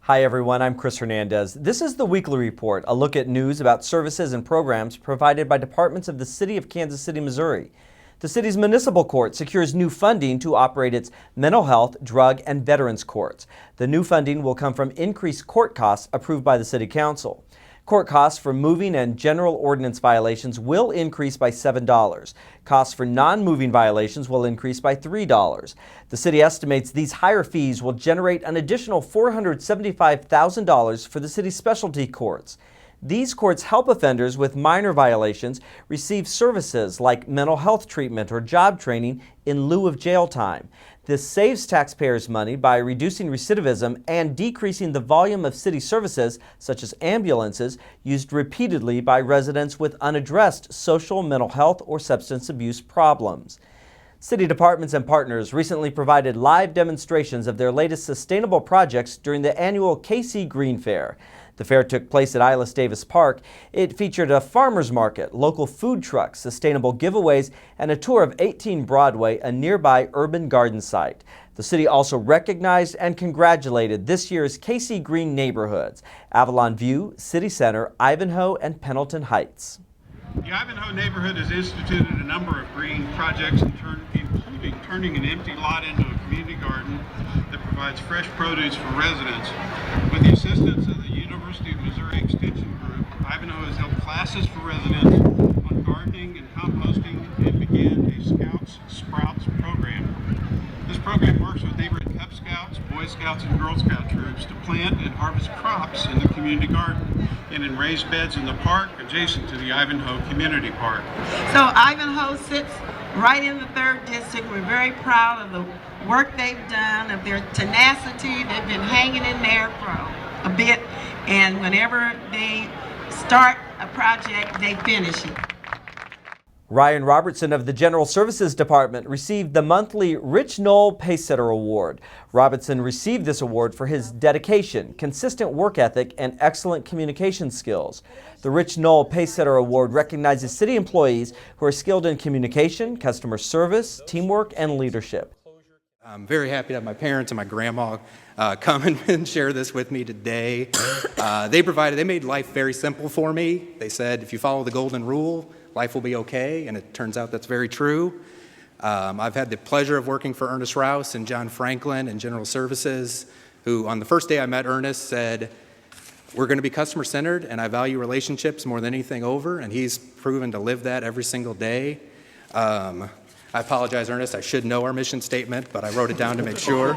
Hi everyone, I'm Chris Hernandez. This is the Weekly Report, a look at news about services and programs provided by departments of the City of Kansas City, Missouri. The city's municipal court secures new funding to operate its mental health, drug, and veterans courts. The new funding will come from increased court costs approved by the City Council. Court costs for moving and general ordinance violations will increase by $7. Costs for non-moving violations will increase by $3. The city estimates these higher fees will generate an additional $475,000 for the city's specialty courts. These courts help offenders with minor violations receive services like mental health treatment or job training in lieu of jail time. This saves taxpayers money by reducing recidivism and decreasing the volume of city services, such as ambulances, used repeatedly by residents with unaddressed social, mental health, or substance abuse problems. City departments and partners recently provided live demonstrations of their latest sustainable projects during the annual KC Green Fair. The fair took place at Ilis Davis Park. It featured a farmer's market, local food trucks, sustainable giveaways, and a tour of 18 Broadway, a nearby urban garden site. The city also recognized and congratulated this year's KC Green neighborhoods: Avalon View, City Center, Ivanhoe, and Pendleton Heights. The Ivanhoe neighborhood has instituted a number of green projects, including turning an empty lot into a community garden that provides fresh produce for residents. With the assistance of the University of Missouri Extension Group, Ivanhoe has held classes for residents on gardening and composting and began a Scouts Sprouts program. This program works with neighborhood Cub Scouts, Boy Scouts, and Girl Scout troops to plant and harvest crops in the community garden and in raised beds in the park adjacent to the Ivanhoe Community Park. So Ivanhoe sits right in the 3rd District. We're very proud of the work they've done, of their tenacity. They've been hanging in there for a bit, and whenever they start a project, they finish it. Ryan Robertson of the General Services Department received the monthly Rich Null Pacesetter Award. Robertson received this award for his dedication, consistent work ethic, and excellent communication skills. The Rich Null Pacesetter Award recognizes city employees who are skilled in communication, customer service, teamwork, and leadership. I'm very happy to have my parents and my grandma come and share this with me today. They made life very simple for me. They said, if you follow the golden rule, life will be okay, and it turns out that's very true. I've had the pleasure of working for Ernest Rouse and John Franklin and General Services, who on the first day I met Ernest said, we're going to be customer-centered, and I value relationships more than anything over, and he's proven to live that every single day. I apologize, Ernest, I should know our mission statement, but I wrote it down to make sure.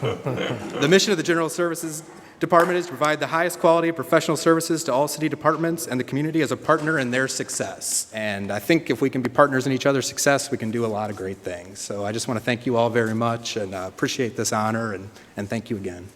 The mission of the General Services Department is to provide the highest quality of professional services to all city departments and the community as a partner in their success. And I think if we can be partners in each other's success, we can do a lot of great things. So I just want to thank you all very much and appreciate this honor, and thank you again.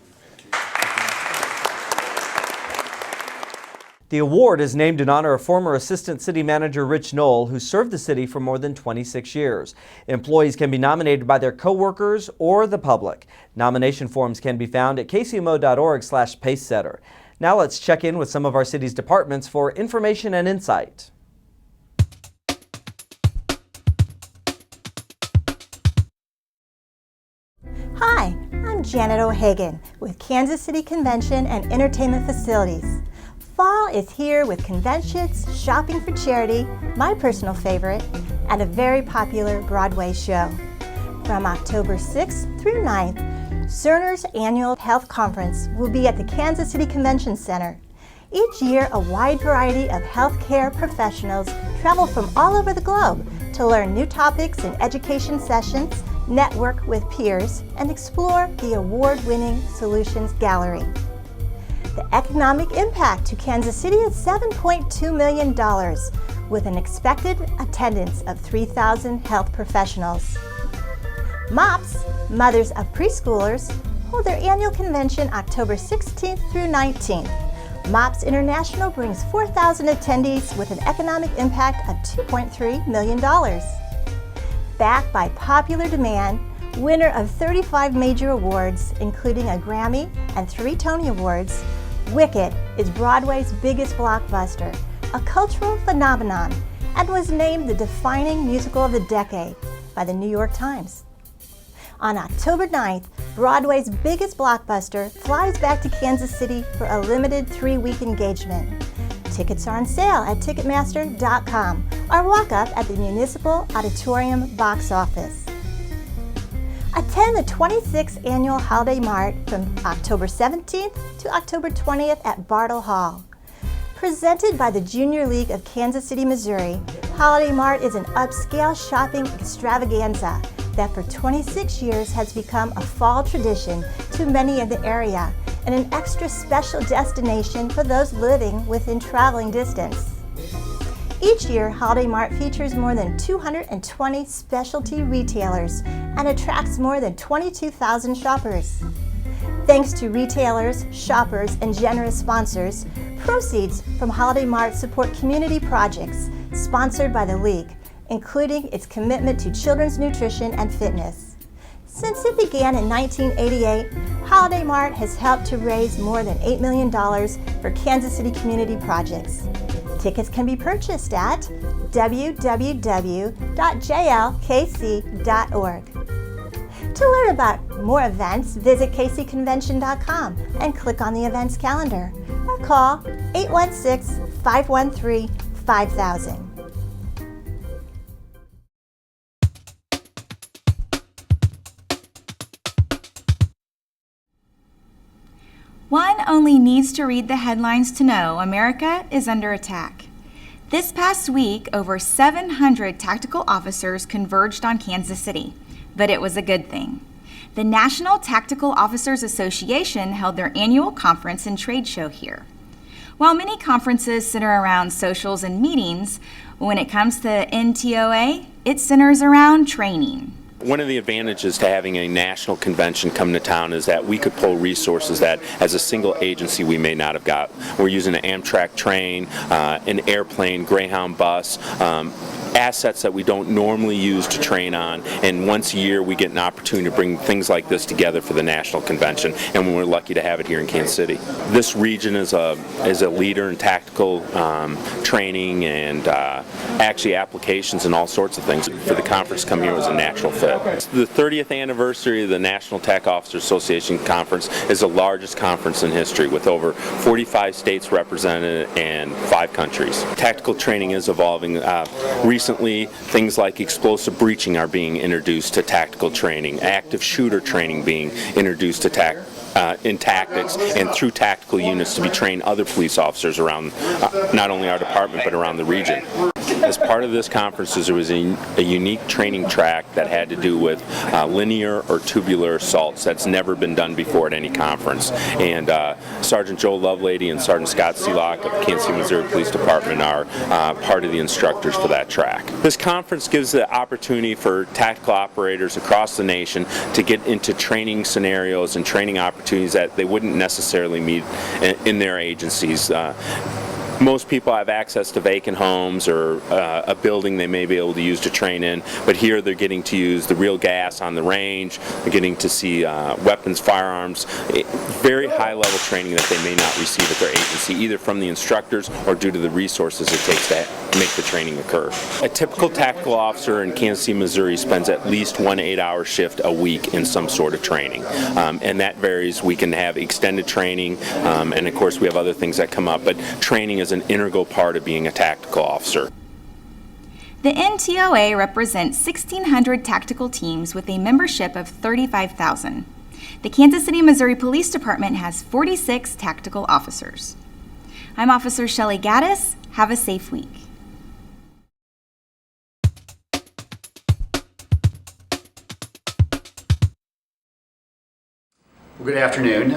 The award is named in honor of former Assistant City Manager Rich Null, who served the city for more than 26 years. Employees can be nominated by their coworkers or the public. Nomination forms can be found at kcmo.org/pacesetter. Now let's check in with some of our city's departments for information and insight. Hi, I'm Janet O'Hagan with Kansas City Convention and Entertainment Facilities. Fall is here with conventions, shopping for charity, my personal favorite, and a very popular Broadway show. From October 6th through 9th, Cerner's annual health conference will be at the Kansas City Convention Center. Each year, a wide variety of healthcare professionals travel from all over the globe to learn new topics in education sessions, network with peers, and explore the award-winning Solutions Gallery. The economic impact to Kansas City is $7.2 million, with an expected attendance of 3,000 health professionals. MOPS, Mothers of Preschoolers, hold their annual convention October 16th through 19th. MOPS International brings 4,000 attendees with an economic impact of $2.3 million. Backed by popular demand, winner of 35 major awards, including a Grammy and 3 Tony Awards, Wicked is Broadway's biggest blockbuster, a cultural phenomenon, and was named the defining musical of the decade by the New York Times. On October 9th, Broadway's biggest blockbuster flies back to Kansas City for a limited 3-week engagement. Tickets are on sale at Ticketmaster.com or walk up at the Municipal Auditorium box office. Attend the 26th Annual Holiday Mart from October 17th to October 20th at Bartle Hall. Presented by the Junior League of Kansas City, Missouri, Holiday Mart is an upscale shopping extravaganza that for 26 years has become a fall tradition to many in the area and an extra special destination for those living within traveling distance. Each year, Holiday Mart features more than 220 specialty retailers and attracts more than 22,000 shoppers. Thanks to retailers, shoppers, and generous sponsors, proceeds from Holiday Mart support community projects sponsored by the League, including its commitment to children's nutrition and fitness. Since it began in 1988, Holiday Mart has helped to raise more than $8 million for Kansas City community projects. Tickets can be purchased at www.jlkc.org. To learn about more events, visit kcconvention.com and click on the events calendar or call 816-513-5000. One only needs to read the headlines to know America is under attack. This past week, over 700 tactical officers converged on Kansas City, but it was a good thing. The National Tactical Officers Association held their annual conference and trade show here. While many conferences center around socials and meetings, when it comes to NTOA, it centers around training. One of the advantages to having a national convention come to town is that we could pull resources that as a single agency we may not have got. We're using an Amtrak train, an airplane, Greyhound bus, assets that we don't normally use to train on, and once a year we get an opportunity to bring things like this together for the national convention, and we're lucky to have it here in Kansas City. This region is a leader in tactical training and actually applications and all sorts of things. For the conference to come here was a natural fit. The 30th anniversary of the National TAC Officers Association Conference is the largest conference in history with over 45 states represented and 5 countries. Tactical training is evolving. Recently, things like explosive breaching are being introduced to tactical training, active shooter training being introduced to in tactics and through tactical units to be trained other police officers around not only our department but around the region. As part of this conference, there was a unique training track that had to do with linear or tubular assaults that's never been done before at any conference. And Sergeant Joe Lovelady and Sergeant Scott Seelock of the Kansas City, Missouri Police Department are part of the instructors for that track. This conference gives the opportunity for tactical operators across the nation to get into training scenarios and training opportunities that they wouldn't necessarily meet in their agencies. Most people have access to vacant homes or a building they may be able to use to train in, but here they're getting to use the real gas on the range, they're getting to see weapons, firearms, very high-level training that they may not receive at their agency, either from the instructors or due to the resources it takes to make the training occur. A typical tactical officer in Kansas City, Missouri spends at least 1 8-hour shift a week in some sort of training, and that varies. We can have extended training, and of course we have other things that come up, but training is an integral part of being a tactical officer. The NTOA represents 1,600 tactical teams with a membership of 35,000. The Kansas City, Missouri Police Department has 46 tactical officers. I'm Officer Shelley Gaddis. Have a safe week. Well, good afternoon.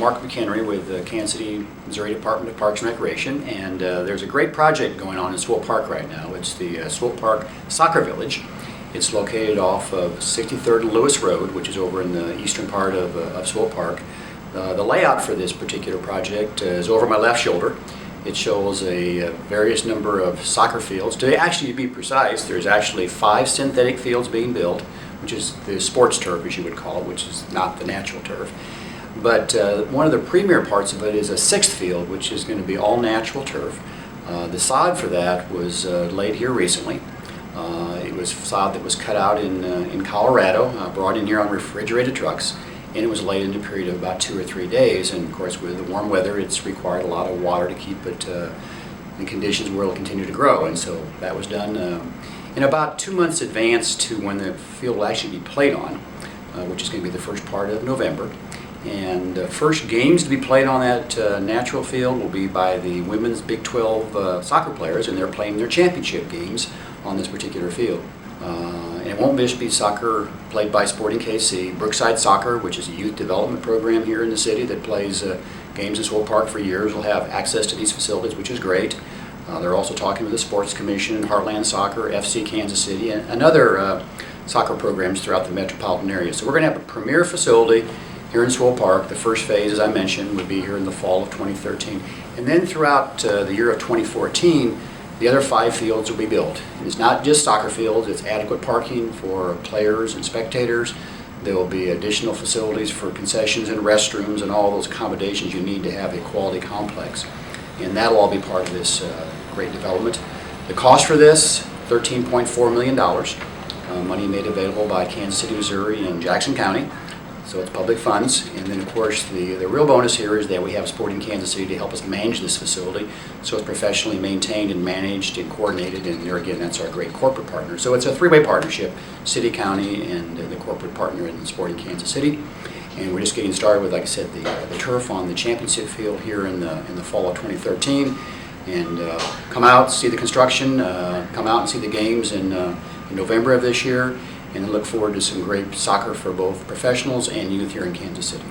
Mark McHenry with the Kansas City, Missouri Department of Parks and Recreation, and there's a great project going on in Swope Park right now. It's the Swope Park Soccer Village. It's located off of 63rd and Lewis Road, which is over in the eastern part of Swope Park. The layout for this particular project is over my left shoulder. It shows a various number of soccer fields. To actually be precise, there's actually 5 synthetic fields being built, which is the sports turf, as you would call it, which is not the natural turf. But one of the premier parts of it is a 6th field, which is going to be all natural turf. The sod for that was laid here recently. It was sod that was cut out in Colorado, brought in here on refrigerated trucks, and it was laid in a period of about 2 or 3 days. And of course, with the warm weather, it's required a lot of water to keep it in conditions where it'll continue to grow. And so that was done in about 2 months advance to when the field will actually be played on, which is going to be the first part of November. And the first games to be played on that natural field will be by the women's Big 12 soccer players, and they're playing their championship games on this particular field. And it won't just be soccer played by Sporting KC. Brookside Soccer, which is a youth development program here in the city that plays games in Swope Park for years, will have access to these facilities, which is great. They're also talking with the Sports Commission, Heartland Soccer, FC Kansas City, and other soccer programs throughout the metropolitan area. So we're going to have a premier facility here in Swope Park. The first phase, as I mentioned, would be here in the fall of 2013. And then throughout the year of 2014, the other 5 fields will be built. And it's not just soccer fields, it's adequate parking for players and spectators. There will be additional facilities for concessions and restrooms and all those accommodations you need to have a quality complex. And that'll all be part of this great development. The cost for this, $13.4 million. Money made available by Kansas City, Missouri and Jackson County. So it's public funds. And then of course the real bonus here is that we have Sporting Kansas City to help us manage this facility. So it's professionally maintained and managed and coordinated, and there again, that's our great corporate partner. So it's a 3-way partnership, city, county, and the corporate partner in Sporting Kansas City. And we're just getting started with, like I said, the turf on the championship field here in the fall of 2013. And come out, see the construction, come out and see the games in November of this year. And look forward to some great soccer for both professionals and youth here in Kansas City.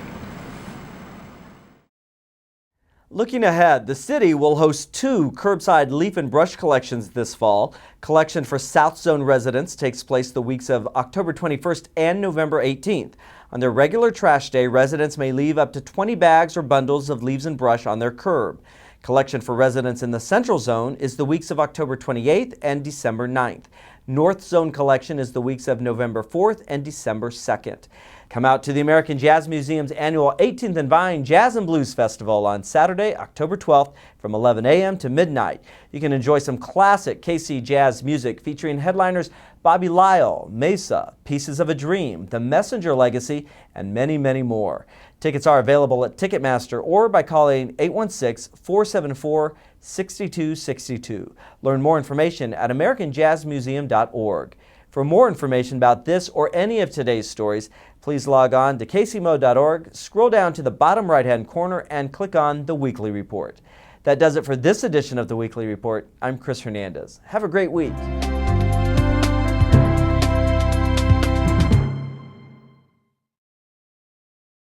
Looking ahead, the city will host 2 curbside leaf and brush collections this fall. Collection for South Zone residents takes place the weeks of October 21st and November 18th. On their regular trash day, residents may leave up to 20 bags or bundles of leaves and brush on their curb. Collection for residents in the Central Zone is the weeks of October 28th and December 9th. North Zone collection is the weeks of November 4th and December 2nd. Come out to the American Jazz Museum's annual 18th and Vine Jazz and Blues Festival on Saturday, October 12th from 11 a.m. to midnight. You can enjoy some classic KC jazz music featuring headliners Bobby Lyle, Mesa, Pieces of a Dream, The Messenger Legacy, and many, many more. Tickets are available at Ticketmaster or by calling 816-474-6262. Learn more information at americanjazzmuseum.org. For more information about this or any of today's stories, please log on to kcmo.org, scroll down to the bottom right-hand corner, and click on the Weekly Report. That does it for this edition of the Weekly Report. I'm Chris Hernandez. Have a great week.